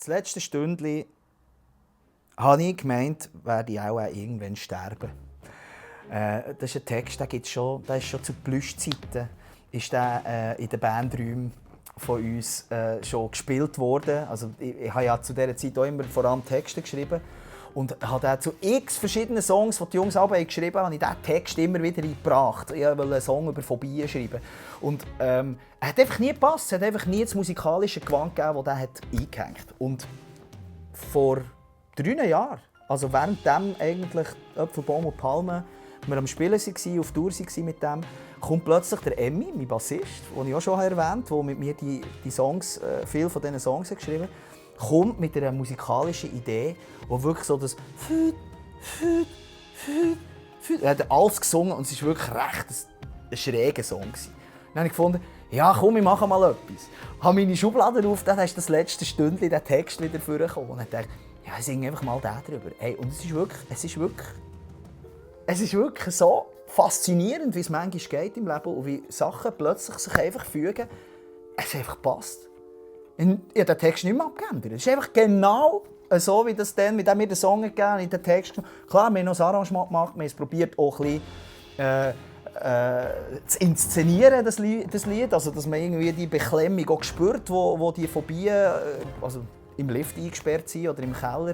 Das letzte Stündchen habe ich gemeint, werde ich auch irgendwann sterben. Das ist ein Text, der ist schon zu Plüschzeiten ist der, in den Bandräumen von uns schon gespielt worden. Also ich habe ja zu dieser Zeit auch immer vor allem Texte geschrieben. Und habe zu x verschiedenen Songs, die Jungs alle geschrieben haben, habe ich diesen Text immer wieder eingebracht. Ich wollte einen Song über Phobien schreiben. Und er hat einfach nie gepasst. Es hat einfach nie das musikalische Gewand gegeben, das er eingehängt hat. Und vor 3 Jahren, also währenddem eigentlich Apfelbaum und Palmen wir am Spielen waren, auf Tour waren mit dem, kommt plötzlich der Emmy, mein Bassist, den ich auch schon erwähnt habe, der mit mir die Songs, viele von diesen Songs geschrieben hat, kommt mit einer musikalischen Idee, wo wirklich so das er hat alles gesungen und es war wirklich recht ein schräger Song. Dann habe ich gefunden, ja komm, ich mache mal etwas. Ich habe meine Schublade auf, dann ist das letzte Stündchen der Text wieder vorgekommen. Und ich dachte, ja, ich singe einfach mal den drüber. Hey, und es ist wirklich so faszinierend, wie es manchmal geht im Leben und wie Sachen plötzlich sich einfach fügen. Es hat einfach passt. Ich habe den Text nicht mehr abgeändert. Es ist einfach genau so, wie das dann, mit dem wir den Song gegeben haben, in den Text. Klar, wir haben noch ein Arrangement gemacht, wir haben es probiert, auch ein bisschen zu inszenieren, das Lied. Also, dass man irgendwie die Beklemmung auch spürt, wo die Phobien, also im Lift eingesperrt sind oder im Keller,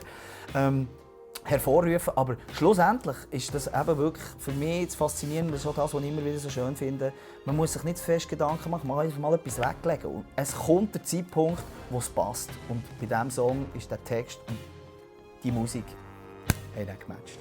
hervorrufen. Aber schlussendlich ist das eben wirklich für mich das Faszinierende, das ist auch das, was ich immer wieder so schön finde. Man muss sich nicht zu fest Gedanken machen, man kann einfach mal etwas weglegen. Und es kommt der Zeitpunkt, wo es passt. Und bei diesem Song ist der Text und die Musik haben dann gematcht.